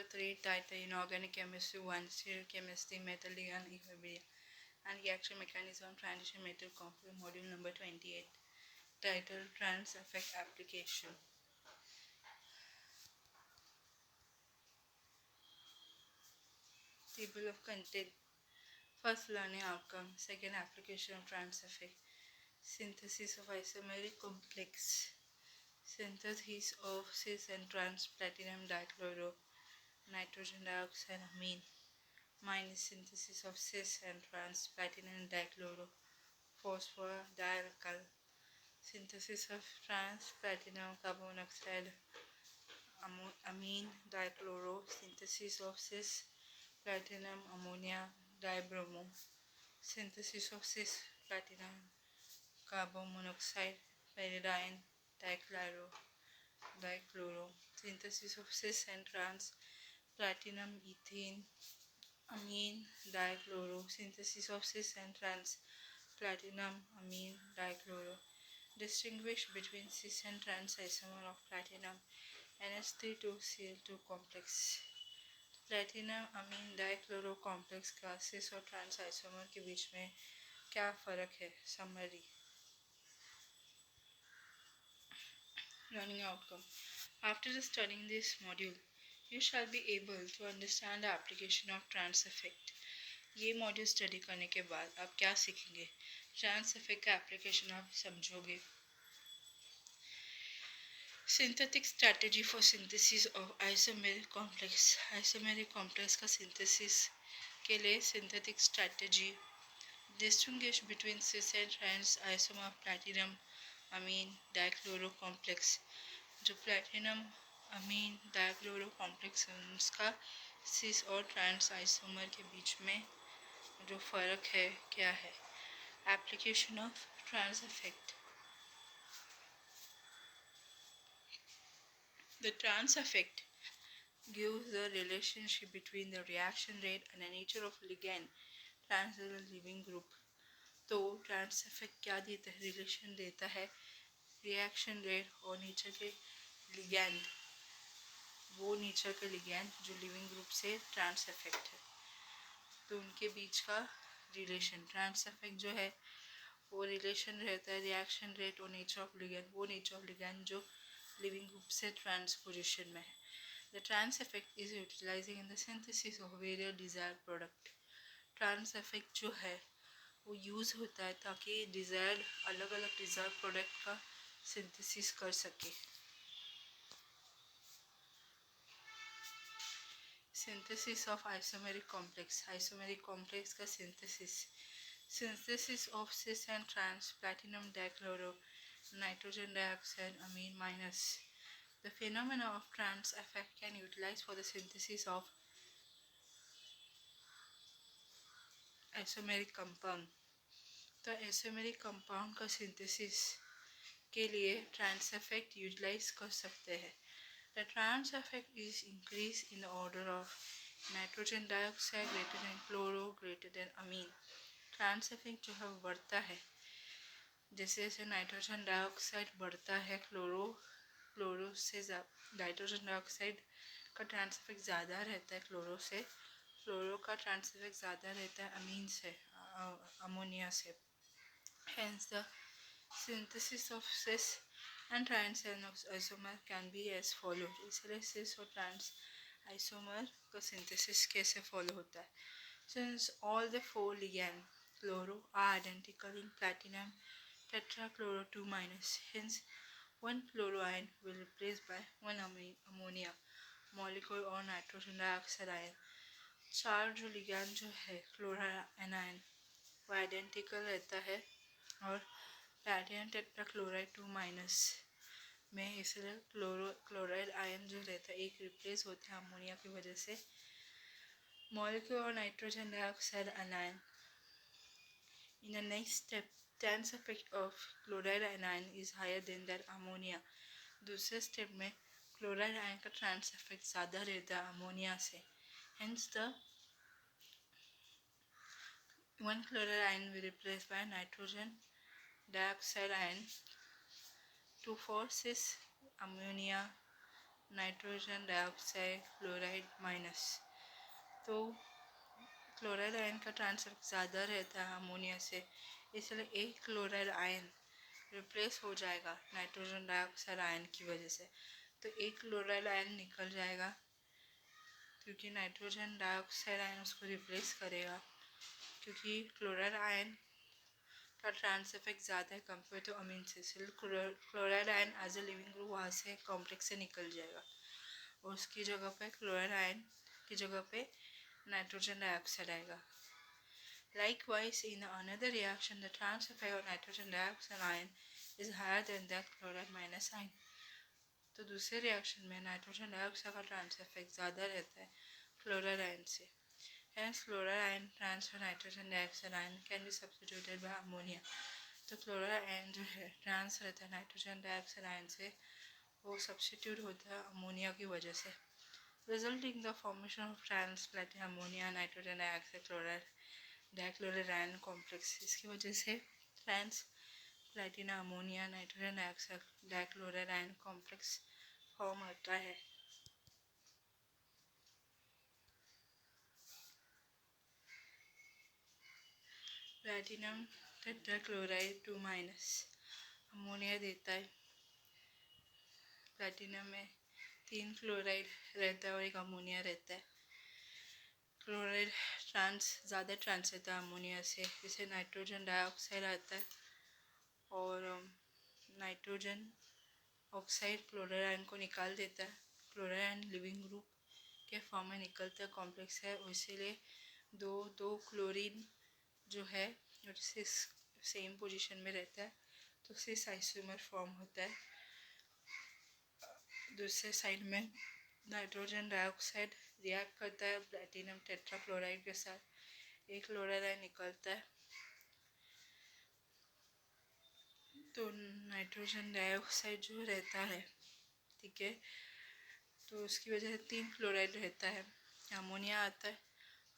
number 3, title Inorganic Chemistry 1, Serial Chemistry, Metal and Equilibrium, and Reaction Mechanism, Transition Metal Compound, Module number 28, title Trans Effect Application. Table of content. First, learning outcome. Second, application of trans effect. Synthesis of isomeric complex. Synthesis of cis and trans platinum dichloro nitrogen dioxide amine. Minus synthesis of cis and trans platinum dichloro phosphor dialkyl. Synthesis of trans platinum carbon monoxide amine dichloro. Synthesis of cis platinum ammonia dibromo. Synthesis of cis platinum carbon monoxide pyridine dichloro. Synthesis of cis and trans platinum ethene amine dichloro. Synthesis of cis and trans platinum amine dichloro. Distinguish between cis and trans isomer of platinum NH3,2Cl2 complex. Platinum amine dichloro complex का cis और trans isomer के बीच में क्या फ़र्क है? Summary. Learning outcome. After studying this module, you shall be able to understand the application of trans effect. ये module study करने के बाद आप क्या सीखेंगे? ट्रांस इफेक्ट का एप्लीकेशन आप समझोगे. Synthetic strategy for synthesis of isomeric complex. Isomeric complex का सिंथेसिस के लिए synthetic strategy. Distinguish between cis and trans isomer of platinum amine dichloro complex. जो प्लैटिनम अमीन डाइक्लोरो कॉम्प्लेक्स है उसका सिस और ट्रांस आइसोमर के बीच में जो फ़र्क है क्या है? Application of trans effect. The trans effect gives the relationship between the reaction rate and the nature of ligand transcendental living group. तो ट्रांस इफेक्ट क्या देता है? रिलेशन देता है रिएक्शन रेट और नेचर के लिगैंड, वो नेचर के लिगैंड जो लिविंग ग्रुप से ट्रांस इफेक्ट है, तो उनके बीच का रिलेशन. ट्रांस इफेक्ट जो है वो रिलेशन रहता है रिएक्शन रेट और नेचर ऑफ लिगैंड, वो नेचर ऑफ लिगैंड जो लिविंग ग्रुप से ट्रांस पोजिशन में है. The trans effect is utilizing in the synthesis of various desired product. Trans effect जो है वो यूज़ होता है ताकि डिज़ायर्ड अलग अलग डिज़ायर्ड प्रोडक्ट का सिंथेसिस कर सके. Synthesis of isomeric complex. Isomeric complex का synthesis. Synthesis of cis and trans platinum dichloro nitrogen dioxide amine minus. The phenomena of trans effect can utilize for the synthesis of isomeric compound. तो isomeric compound का synthesis के लिए trans effect utilize कर सकते हैं. The trans effect is increased in the order of nitrogen dioxide greater than chloro greater than amine. Trans effect जो है बढ़ता है जैसे जैसे नाइट्रोजन डाइऑक्साइड बढ़ता है क्लोरो से नाइट्रोजन डाइऑक्साइड का ट्रांस इफेक्ट ज़्यादा रहता है क्लोरो से. क्लोरो का ट्रांस इफेक्ट ज़्यादा रहता है अमीन से अमोनिया से. Hence the synthesis of cis and trans isomer can be as followed. इसलिए सिस और ट्रांस आइसोमर का सिंथेसिस कैसे फॉलो होता है? Since all the four ligand chloro are identical in platinum tetrachloro 2 minus. Hence, one chloroion will be replaced by one ammonia molecule और nitrogen dioxide ion. चार जो ligand जो है क्लोराइनाइन वो आइडेंटिकल रहता है और प्लैटिनम टेट्राक्लोराइड 2 माइनस में इसलिए क्लोराइड आयन जो रहता है एक रिप्लेस होता है अमोनिया की वजह से मॉलिक्यूल और nitrogen dioxide ion. In the next step, trans effect of chloride anion is higher than that ammonia. दूसरे स्टेप में क्लोराइड आयन का ट्रांस इफेक्ट ज़्यादा रहता है अमोनिया से. Hence the one chloride ion will be replaced by nitrogen dioxide ion. 2,4,6 ammonia nitrogen dioxide chloride minus. तो chloride ion का transfer ज़्यादा रहता है अमोनिया से, इसलिए एक क्लोराइड आयन रिप्लेस हो जाएगा नाइट्रोजन डाइऑक्साइड आयन की वजह से। तो एक क्लोराइड आयन निकल जाएगा क्योंकि नाइट्रोजन डाइऑक्साइड आयन उसको रिप्लेस करेगा, क्योंकि क्लोराइड आयन का ट्रांस इफेक्ट ज़्यादा है कंपेयर टू अमीन से। Chloride ion as a living group वहाँ से कॉम्प्लेक्स से निकल जाएगा और उसकी जगह पे क्लोराइड आयन की जगह पे नाइट्रोजन डाइऑक्साइड आएगा। Likewise, in another reaction, the trans effect of nitrogen dioxide ion is higher than that chloride minus ion. तो दूसरे रिएक्शन में नाइट्रोजन डाइऑक्साइड का ट्रांस इफेक्ट ज़्यादा रहता है क्लोराइड आयन से। Hence, chloride ion transfer nitrogen dioxide ion can be substituted by ammonia. तो chloride ion जो है ट्रांस रहता है नाइट्रोजन डाइऑक्साइड आयन से, वो सब्सटीट्यूट होता है अमोनिया की वजह से, resulting the formation of trans platinum ammonia nitrogen dioxide chloride dichloride ion complex. इसकी वजह से trans platina ammonia nitrogen dioxide dichloride ion complex form होता है। प्लेटिनम टेट्राक्लोराइड 2 माइनस अमोनिया देता है। प्लेटिनम में 3 क्लोराइड रहता है और एक अमोनिया रहता है। क्लोराइड ट्रांस ज़्यादा ट्रांस रहता है अमोनिया से, जिससे नाइट्रोजन डाइऑक्साइड आता है और नाइट्रोजन ऑक्साइड क्लोराइड आयन को निकाल देता है। क्लोराइड आयन लिविंग ग्रुप के फॉर्म में निकलता है, कॉम्प्लेक्स है, और इसीलिए दो दो क्लोरीन जो है सिस सेम पोजीशन में रहता है, तो सिस आइसोमर फॉर्म होता है। दूसरे साइड में नाइट्रोजन डाइऑक्साइड रिएक्ट करता है प्लेटिनम टेट्राक्लोराइड के साथ, एक क्लोराइड आयन निकलता है, तो नाइट्रोजन डाइऑक्साइड जो रहता है, ठीक है, तो उसकी वजह से 3 क्लोराइड रहता है। अमोनिया आता है,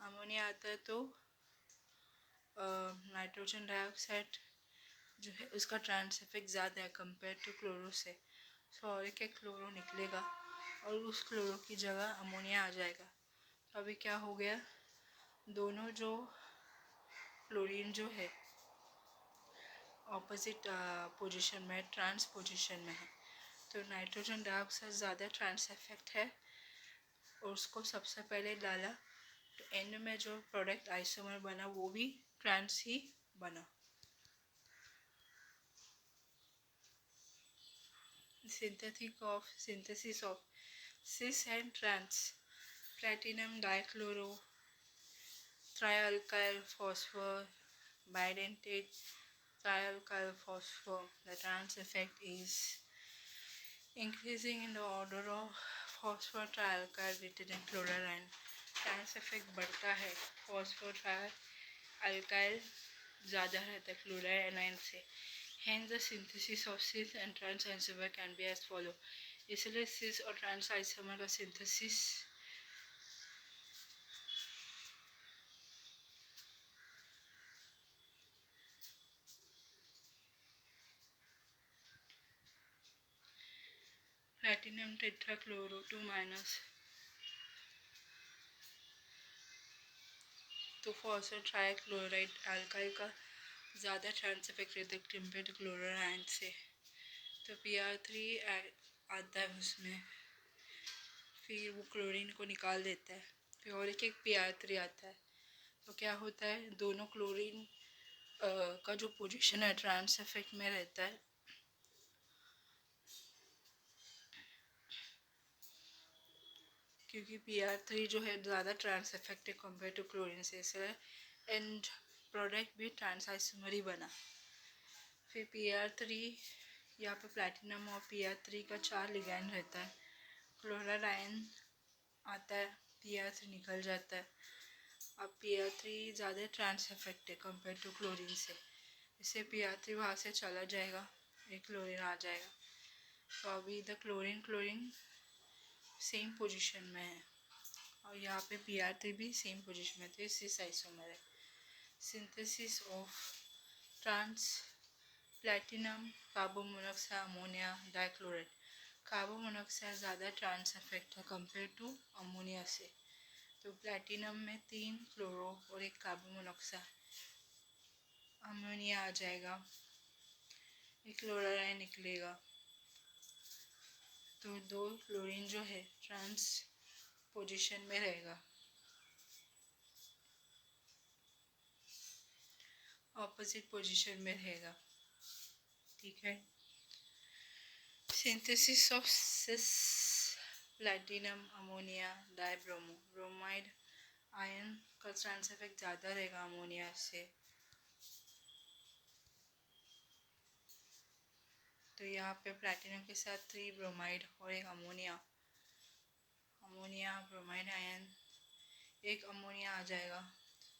अमोनिया आता है तो नाइट्रोजन डाइऑक्साइड जो है उसका ट्रांस इफेक्ट ज़्यादा है कंपेयर टू क्लोरो से, सो और एक क्लोरो निकलेगा और उस क्लोरो की जगह अमोनिया आ जाएगा। तो अभी क्या हो गया, दोनों जो क्लोरीन जो है ऑपोजिट पोजीशन में, ट्रांस पोजीशन में है, तो नाइट्रोजन डाइऑक्साइड ज़्यादा ट्रांस इफेक्ट है और उसको सबसे पहले डाला, तो एंड में जो प्रोडक्ट आइसोमर बना वो भी ट्रांस ही बना। Synthesis of cis and trans platinum dichloro trialkyl phosphor bidentate trialkyl phosphor. The trans effect is increasing in the order of phosphor trialkyl greater than chlorine. Trans effect बढ़ता है, phosphor alkyl ज़्यादा रहता है chloride anion से। Hence the synthesis of cis and trans isomer can be as follow. इसलिए cis और trans isomer का synthesis platinum tetrachloro 2 minus, तो फॉस्फोर ट्राइक्लोराइड अल्काइल का ज़्यादा ट्रांस इफेक्ट रहता है कंपेयर टू क्लोराइड आयन से, तो Pr3 आता है उसमें, फिर वो क्लोरीन को निकाल देता है, फिर और एक Pr3 आता है, तो क्या होता है, दोनों क्लोरीन का जो पोजीशन है ट्रांस इफेक्ट में रहता है, क्योंकि Pr3 जो है ज़्यादा ट्रांस इफेक्ट है कंपेयर टू क्लोरीन से, इसलिए एंड प्रोडक्ट भी ट्रांस आइसोमर ही बना। फिर Pr3 यहाँ पे प्लैटिनम और Pr3 का 4 लिगैंड रहता है, क्लोराइड आयन आता है, Pr3 निकल जाता है। अब Pr3 ज़्यादा ट्रांस इफेक्ट है कंपेयर टू क्लोरीन से, इससे Pr3 वहाँ से चला जाएगा, एक क्लोरीन आ जाएगा, तो अभी द क्लोरीन सेम पोजीशन में है और यहाँ पे Pr3 भी सेम पोजीशन में, तो सिस आइसोमर है। Synthesis of trans platinum carbon monoxide ammonia dichloride, carbon monoxide ज़्यादा ट्रांस इफेक्ट है कंपेयर टू अमोनिया से। तो प्लेटिनम में 3 क्लोरो और 1 कार्बन मोनोऑक्साइड, अमोनिया आ जाएगा, एक क्लोराइड निकलेगा, तो 2 क्लोरीन जो है ट्रांस पोजीशन में रहेगा, ऑपोजिट पोजीशन में रहेगा। ठीक है। Synthesis of cis platinum ammonia dibromo bromide ion का ट्रांस इफेक्ट ज़्यादा रहेगा अमोनिया से। तो यहाँ पे प्लैटिनम के साथ 3 ब्रोमाइड और एक अमोनिया, अमोनिया ब्रोमाइड आयन, एक अमोनिया आ जाएगा,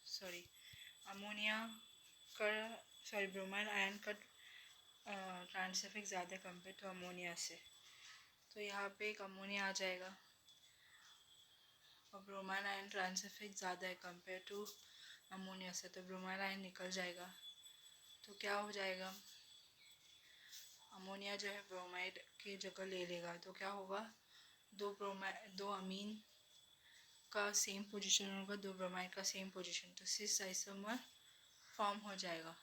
सॉरी अमोनिया का सॉरी ब्रोमाइड आयन का ट्रांस इफेक्ट ज़्यादा कंपेयर टू अमोनिया से। तो यहाँ पे एक अमोनिया आ जाएगा और ब्रोमाइड आयन ट्रांस इफेक्ट ज़्यादा है कंपेयर टू अमोनिया से, तो ब्रोमाइड आयन निकल जाएगा। तो क्या हो जाएगा, अमोनिया जो है ब्रोमाइड की जगह ले लेगा, तो क्या होगा, दो अमीन का सेम पोजीशन होगा, 2 ब्रोमाइड का सेम पोजीशन, तो सिस आइसोमर फॉर्म हो जाएगा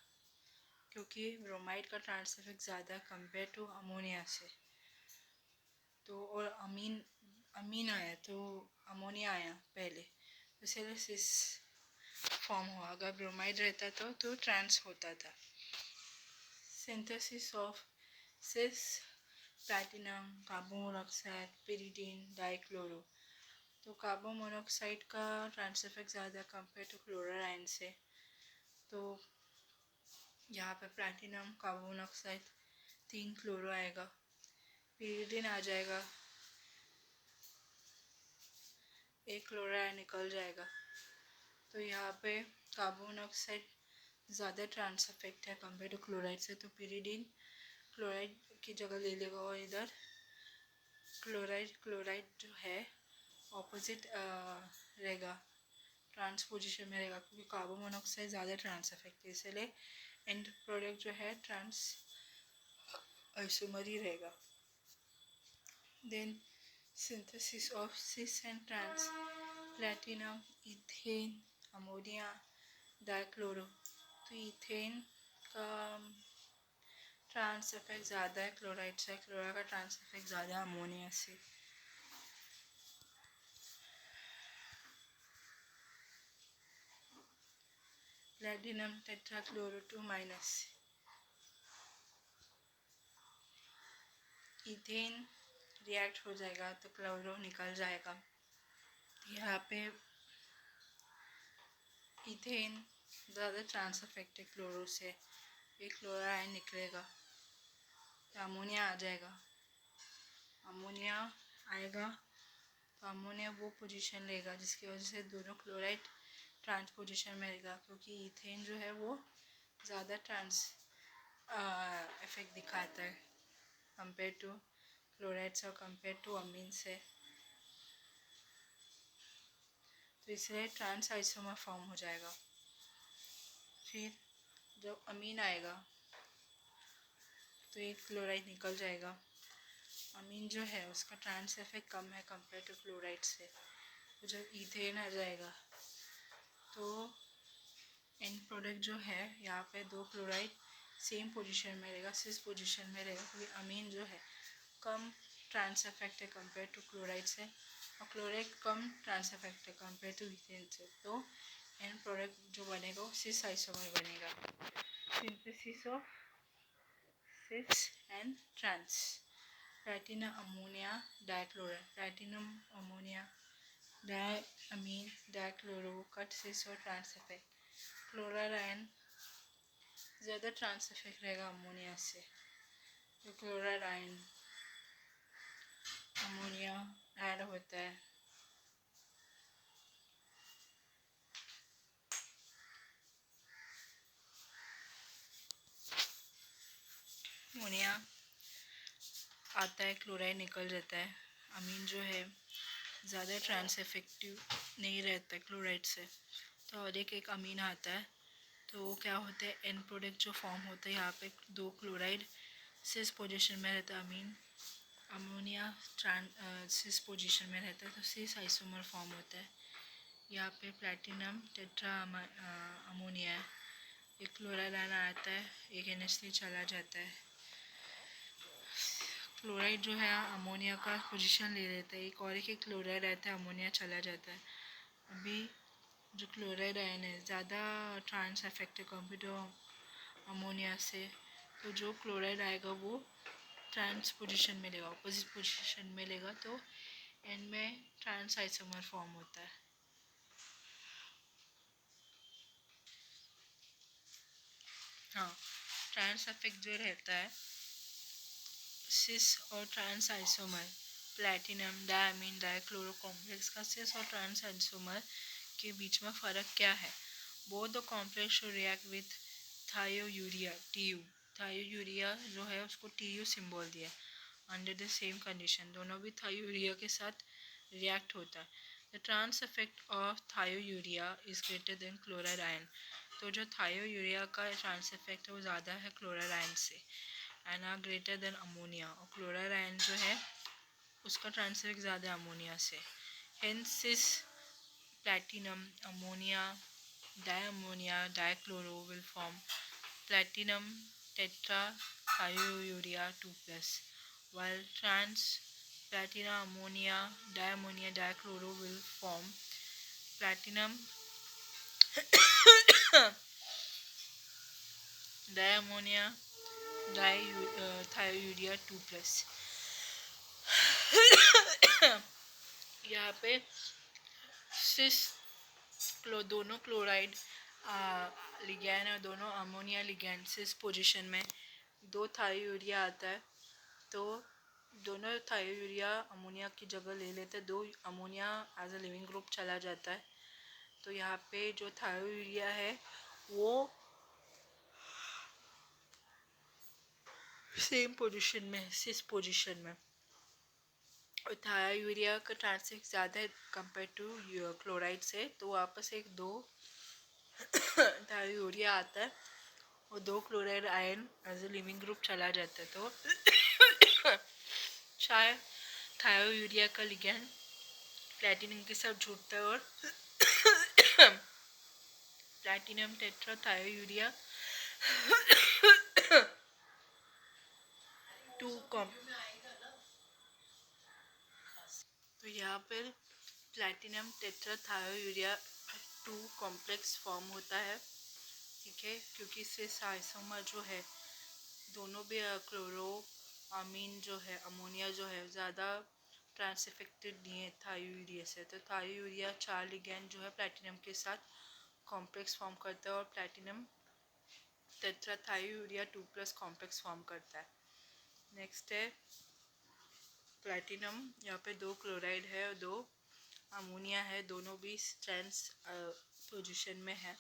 क्योंकि ब्रोमाइड का ट्रांस इफेक्ट ज़्यादा कंपेयर टू अमोनिया से। तो और अमीन आया तो अमोनिया आया पहले, तो इसलिए सिस फॉर्म हुआ। अगर ब्रोमाइड रहता तो ट्रांस होता था। Synthesis of cis platinum carbon monoxide pyridine dichloro. तो कार्बन मोनोऑक्साइड का ट्रांस इफेक्ट ज़्यादा कंपेयर टू क्लोराइड आयन से। तो यहाँ पे प्लैटिनम कार्बन मोनोऑक्साइड 3 क्लोरो आएगा, पिरिडीन आ जाएगा, एक क्लोराइड निकल जाएगा। तो यहाँ पे कार्बन मोनोऑक्साइड ज़्यादा ट्रांस इफेक्ट है कंपेयर टू क्लोराइड से, तो पिरिडीन क्लोराइड की जगह ले लेगा और इधर क्लोराइड जो है ऑपोजिट रहेगा, ट्रांस पोजीशन में रहेगा क्योंकि कार्बन मोनोऑक्साइड ज़्यादा ट्रांस इफेक्ट है, इसलिए एंड प्रोडक्ट जो है ट्रांस आइसोमर ही रहेगा। Then synthesis of cis and trans platinum ethane ammonia dichloro. तो इथेन का ट्रांस इफेक्ट ज़्यादा है क्लोराइड से, क्लोराइड का ट्रांस इफेक्ट ज़्यादा है अमोनिया से। प्लैटिनम टेट्राक्लोरो 2 माइनस, इथेन रिएक्ट हो जाएगा तो क्लोरो निकल जाएगा। यहाँ पे इथेन ज़्यादा ट्रांस इफेक्ट है क्लोरो से, एक क्लोराइड निकलेगा, तो अमोनिया आ जाएगा, अमोनिया आएगा तो अमोनिया वो पोजीशन लेगा जिसकी वजह से दोनों क्लोराइड ट्रांस पोजीशन में रहेगा क्योंकि इथेन जो है वो ज़्यादा ट्रांस इफेक्ट दिखाता है कंपेयर टू क्लोराइड से और कंपेयर टू अमीन से, तो इसलिए ट्रांस आइसोमर फॉर्म हो जाएगा। फिर जब अमीन आएगा तो एक क्लोराइड निकल जाएगा, अमीन जो है उसका ट्रांस इफेक्ट कम है कंपेयर टू क्लोराइड से। तो जब इथेन आ जाएगा तो एंड प्रोडक्ट जो है यहाँ पे 2 क्लोराइड सेम पोजीशन में रहेगा, सिस पोजीशन में रहेगा क्योंकि अमीन जो है कम ट्रांस इफेक्ट है कंपेयर टू क्लोराइड से और क्लोराइड कम ट्रांस इफेक्ट है कंपेयर टू इथेन से। तो एंड प्रोडक्ट जो बनेगा वो सिस आइसोमर बनेगा। Synthesis of cis and trans platinum ammonia dichloride, platinum ammonia diamine dichloro कट सिस और ट्रांस इफेक्ट, क्लोराइड आयन ज़्यादा ट्रांस इफेक्ट रहेगा अमोनिया से, तो क्लोराइड आयन अमोनिया ऐड होता है। अमोनिया आता है, क्लोराइड निकल जाता है, अमीन जो है ज़्यादा ट्रांस इफेक्टिव नहीं रहता है क्लोराइड से, तो और एक अमीन आता है, तो वो क्या होता है एंड प्रोडक्ट जो फॉर्म होता है यहाँ पे 2 क्लोराइड सिस पोजीशन में रहता है, अमीन अमोनिया सिस पोजीशन में रहता है तो सिस आइसोमर फॉर्म होता है। यहाँ पे प्लैटिनम टेट्रा अमोनिया है, एक क्लोराइड आना आता है, एक NH3 चला जाता है। क्लोराइड जो है अमोनिया का पोजीशन ले लेता है, एक और एक क्लोराइड आता है, अमोनिया चला जाता है। अभी जो क्लोराइड आयन है ज़्यादा trans effective compare to ammonia से, तो जो क्लोराइड आएगा वो ट्रांस पोजीशन में लेगा, अपोजिट पोजीशन में लेगा, तो एंड में ट्रांस आइसोमर फॉर्म होता है। हाँ, ट्रांस इफेक्ट जो रहता है सिस और trans isomer platinum diamine dichloro complex का सिस और ट्रांस आइसोमर के बीच में फ़र्क क्या है? Both the complex show react with thiourea TU। Thiourea जो है उसको TU सिंबल दिया अंडर द सेम कंडीशन, दोनों भी थायोयूरिया के साथ रिएक्ट होता है। The trans effect of thiourea is greater than chloride ion. तो जो थायोयूरिया का ट्रांस इफेक्ट है वो ज़्यादा है क्लोराइड आयन से, and are greater than ammonia. और क्लोराइड आयन जो है उसका ट्रांस इफेक्ट ज़्यादा अमोनिया से। Hence cis platinum ammonia diammonia dichloro will form platinum tetrahydrourea 2 plus, while trans platinum ammonia diammonia dichloro will form platinum diammonia thiourea 2 plus। यहाँ पे सिस दोनों chloride ligand और दोनों अमोनिया लिगैंड सिस पोजीशन में दो thiourea आता है, तो दोनों थायोयूरिया अमोनिया की जगह ले लेते हैं, दो ammonia as a living group चला जाता है। तो यहाँ पे जो थायोयूरिया है वो सेम पोजीशन में सिस पोजीशन में, और थायोयूरिया का ट्रांसफिक्स ज़्यादा है कंपेयर टू क्लोराइड से, तो वापस एक दो थायोयूरिया आता है और दो chloride ion as a living group चला जाता है। तो शायद थायोयूरिया का लिगैंड प्लैटिनम के साथ जुड़ता है और प्लैटिनम टेट्रा थायोयूरिया टू कॉम, तो यहाँ पर platinum tetra thiourea 2 complex form होता है, ठीक है, क्योंकि इससे आइसोमर जो है दोनों भी क्लोरो अमीन जो है अमोनिया जो है ज़्यादा ट्रांस इफेक्टेड नहीं है थायोयूरिया से। तो थायोयूरिया 4 लिगैंड जो है प्लैटिनम के साथ कॉम्प्लेक्स फॉर्म करता है और platinum tetra thiourea 2 plus complex form करता है। नेक्स्ट है प्लैटिनम, यहाँ पे दो क्लोराइड है और दो अमोनिया है, दोनों भी ट्रांस पोजीशन में है।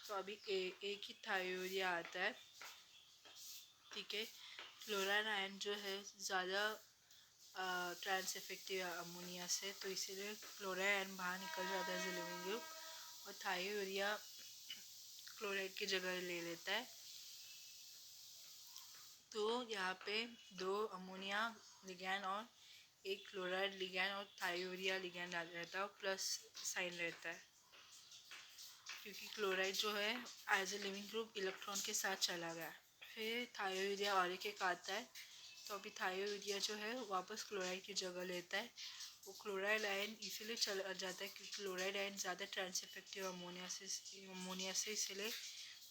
तो अभी एक ही थायोयूरिया आता है, ठीक है। क्लोराइड आयन जो है ज़्यादा ट्रांस इफेक्टिव अमोनिया से, तो इसीलिए क्लोराइड आयन बाहर निकल जाता है लिविंग ग्रुप और थायोयूरिया क्लोराइड की जगह ले लेता है। तो यहाँ पे दो अमोनिया लिगैंड और एक क्लोराइड लिगैंड और थायोयूरिया लिगैंड रहता है और प्लस साइन रहता है, क्योंकि क्लोराइड जो है as a living group electron के साथ चला गया। फिर थायोयूरिया और एक आता है, तो अभी थायोयूरिया जो है वापस क्लोराइड की जगह लेता है। वो क्लोराइड आयन इसीलिए चला जाता है क्योंकि क्लोराइड आयन ज़्यादा ट्रांस इफेक्टिव अमोनिया से इसीलिए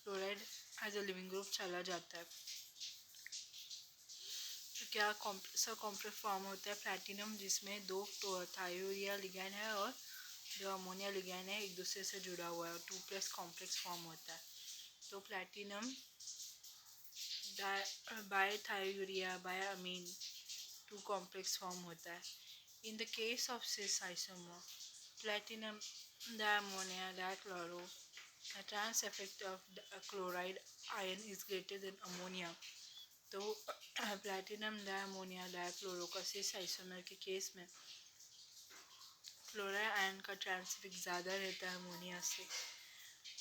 chloride as a living group चला जाता है। तो क्या कॉम्प्लेक्स फॉर्म होता है प्लैटिनम, जिसमें दो थायोयूरिया लिगैंड है और जो अमोनिया लिगैंड है एक दूसरे से जुड़ा हुआ है और 2 प्लस कॉम्प्लेक्स फॉर्म होता है। तो platinum by thiourea by amine 2 complex form होता है। In the case of cis isomer platinum diammonia dichloro, the trans effect of chloride ion is greater than ammonia। तो प्लैटिनम डायमोनिया डाइक्लोरो का cis isomer के case में chloride ion का trans effect ज़्यादा रहता है अमोनिया से।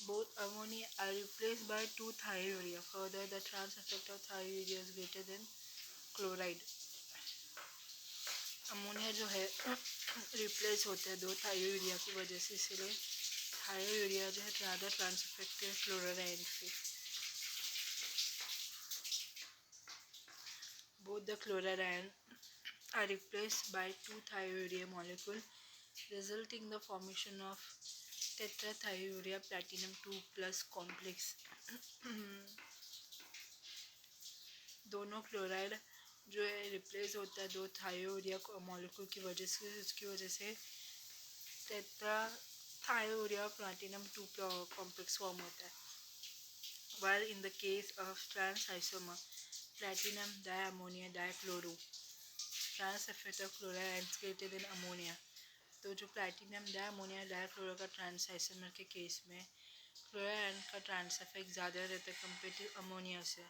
Both ammonia are replaced by 2 thiourea. Further, the trans effect of thiourea is greater than chloride. Ammonia जो है रिप्लेस होते हैं दो थायोयूरिया की वजह से, इसीलिए थायोयूरिया जो है ज़्यादा ट्रांस इफेक्टिव क्लोराइड से। Both the chloride are replaced by two thiourea molecule, resulting in the formation of tetrathiourea platinum 2 plus complex। दोनों क्लोराइड जो है रिप्लेस होता है दो थायोरिया मॉलिक्यूल की वजह से, उसकी वजह से टेट्रा थायोरिया प्लैटिनम 2 कॉम्प्लेक्स फॉर्म होता है। while in the case of trans isomer platinum diammonia dichloro trans effect of chloride is greater than ammonia। तो जो प्लैटिनम डायमोनिया डाइक्लोरो का ट्रांस आइसोमर के केस में क्लोराइड का ट्रांस इफेक्ट ज़्यादा रहता है कंपेयर टू अमोनिया से।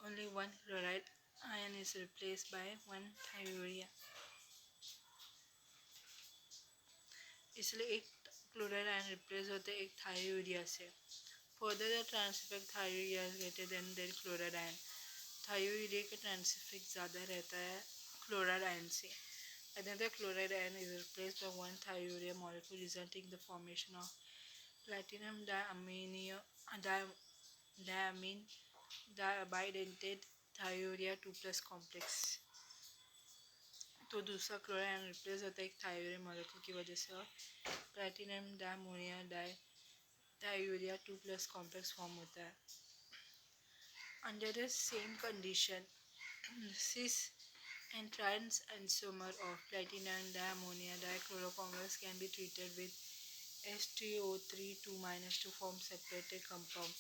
Only one chloride ion is replaced by one thiourea, इसलिए एक क्लोराइड आयन रिप्लेस होते हैं एक थायोयूरिया से। Further the trans effect thiourea is greater than their chloride ion. Thiourea का ट्रांस इफेक्ट ज़्यादा रहता है क्लोराइड आयन से। Another chloride ion is replaced by one thiourea molecule, resulting in the formation of platinum diamine bidentate thiourea 2 plus complex। तो दूसरा chloride ion replace होता है एक थायोरिया मॉलिक्यूल की वजह से और platinum diammonia thiourea 2 plus complex form होता है। Under the same condition cis and trans isomer of platinum diammonia dichlorocomplex can be treated with StO3 2- to form separated compound।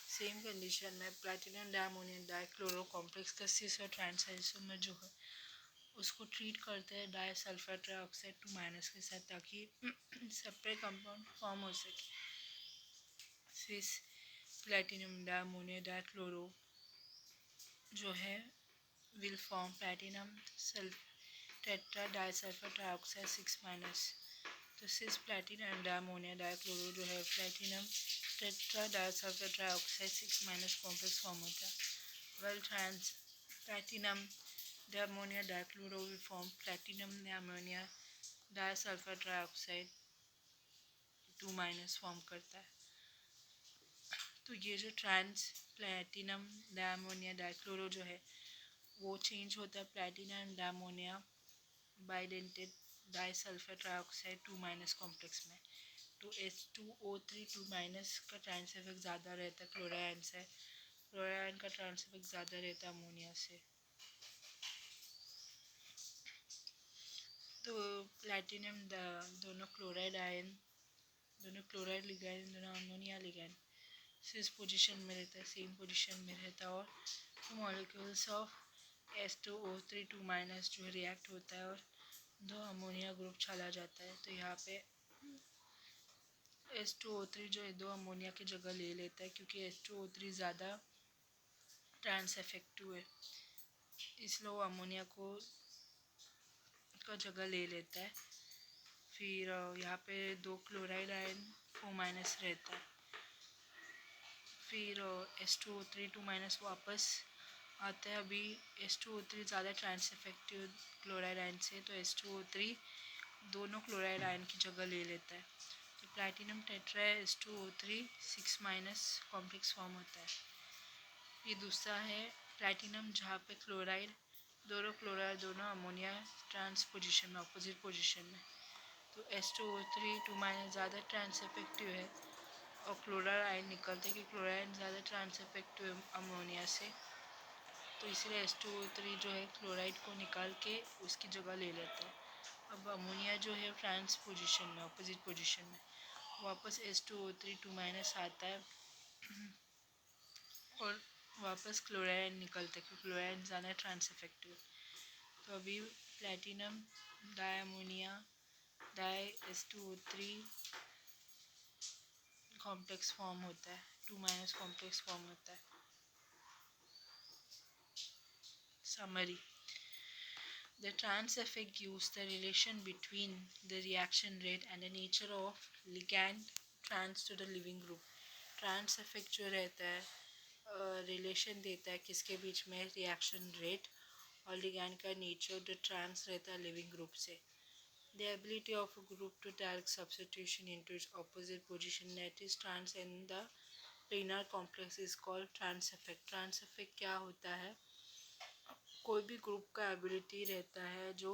Same condition में प्लैटिनम डायमोनियम डाइक्लोरोकॉम्प्लेक्स का cis और trans isomer जो है उसको treat करते हैं डाइसल्फाइड ट्राइऑक्साइड 2- के साथ, ताकि सेपरेट कंपाउंड फॉर्म हो सके। सिस प्लैटिनम डायमोनिया डाइक्लोरो जो है will form platinum tetra disulfide trioxide 6-। तो सिस प्लैटिनम डायमोनिया डाइक्लोरो जो है platinum tetra disulphide trioxide 6- complex form होता है। Well trans platinum diammonia dichloro will form platinum diammonia disulphide trioxide 2- form करता है। तो ये जो ट्रांस प्लैटिनम डायमोनिया डाइक्लोरो जो है वो चेंज होता है platinum diammonia bidentate disulphide trioxide 2- complex में। तो H2O3 2- का ट्रांस इफेक्ट ज़्यादा रहता है क्लोराइड से, क्लोराइड का ट्रांस इफेक्ट ज़्यादा रहता है अमोनिया से। तो प्लैटिनम दोनों क्लोराइड आयन, दोनों क्लोराइड लिगैंड, दोनों अमोनिया लिगैंड सिस पोजीशन में रहता है, सेम पोजीशन में रहता है और मॉलिक्यूल्स ऑफ H2O3 2- जो रिएक्ट होता है और दो अमोनिया ग्रुप चला जाता है। तो यहाँ पे H2O3 जो है दो अमोनिया की जगह ले लेता है, क्योंकि H2O3 ज़्यादा ट्रांस इफेक्टिव है, इसलिए वो अमोनिया को का जगह ले लेता है। फिर यहाँ पे दो क्लोराइड आयन 4- रहता है। फिर H2O3 2- वापस आता है। अभी H2O3 ज़्यादा ट्रांस इफेक्टिव क्लोराइड आयन से, तो H2O3 दोनों क्लोराइड आयन की जगह ले लेता है। तो platinum tetra H2O3 6- complex form होता है। ये दूसरा है प्लैटिनम जहाँ पे क्लोराइड दोनों अमोनिया ट्रांस पोजीशन में, अपोजिट पोजीशन में। तो H2O3 2- ज़्यादा ट्रांस इफेक्टिव है और क्लोराइड आयन निकलते हैं, क्योंकि क्लोराइड ज़्यादा ट्रांस इफेक्टिव है अमोनिया से। तो इसलिए H2O3 जो है क्लोराइड को निकाल के उसकी जगह ले लेता है। अब अमोनिया जो है ट्रांस पोजीशन में, अपोजिट पोजीशन में, वापस H2O3 2- आता है और वापस क्लोराइड निकलता है, क्योंकि क्लोराइड ज़्यादा ट्रांस इफेक्टिव। तो अभी प्लैटिनम डायमोनिया H2O3 कॉम्प्लेक्स फॉर्म होता है, 2- कॉम्प्लेक्स फॉर्म होता है। Summary: the trans effect gives the relation between the reaction rate and the nature of ligand trans to the living group। Trans effect जो रहता है relation देता है किसके बीच में, रिएक्शन रेट और लिगैंड का नेचर द ट्रांस रहता है लिविंग ग्रुप से। The ability of a group to direct substitution into its opposite position, that is trans in the planar complex, is called trans effect. Trans effect क्या होता है? कोई भी group का ability रहता है जो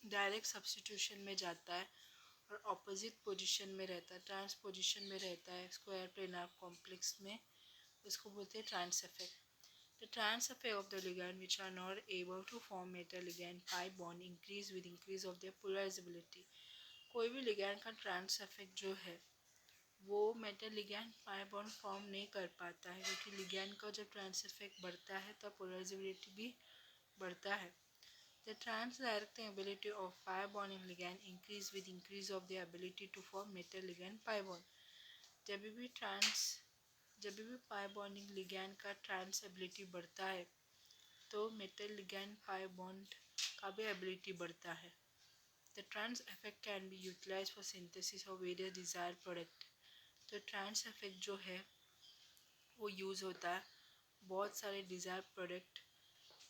डायरेक्ट सब्स्टिट्यूशन में जाता है और ऑपोजिट पोजीशन में रहता है, ट्रांस पोजीशन में रहता है स्क्वायर प्लेनार कॉम्प्लेक्स में, उसको बोलते हैं trans effect. The trans effect of the ligand which are not able to form metal ligand pi bond increase with increase of their polarizability। कोई भी ligand का trans effect जो है वो metal ligand pi bond form नहीं कर पाता है, क्योंकि ligand का जब trans effect बढ़ता है तब polarizability भी बढ़ता है। The trans directing ability of pi bonding ligand increase with increase of the ability to form metal ligand pi bond। जब भी पाई बॉन्डिंग लिगैंड का ट्रांस एबिलिटी बढ़ता है तो मेटल लिगैंड पाई बॉन्ड का भी एबिलिटी बढ़ता है। The trans effect can be utilize for synthesis of various desired product. तो ट्रांस इफेक्ट जो है वो यूज़ होता है बहुत सारे डिजायर्ड प्रोडक्ट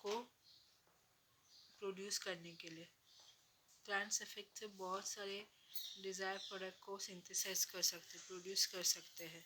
को प्रोड्यूस करने के लिए। ट्रांस इफेक्ट से बहुत सारे डिजायर्ड प्रोडक्ट को सिंथेसाइज कर सकते, प्रोड्यूस कर सकते हैं।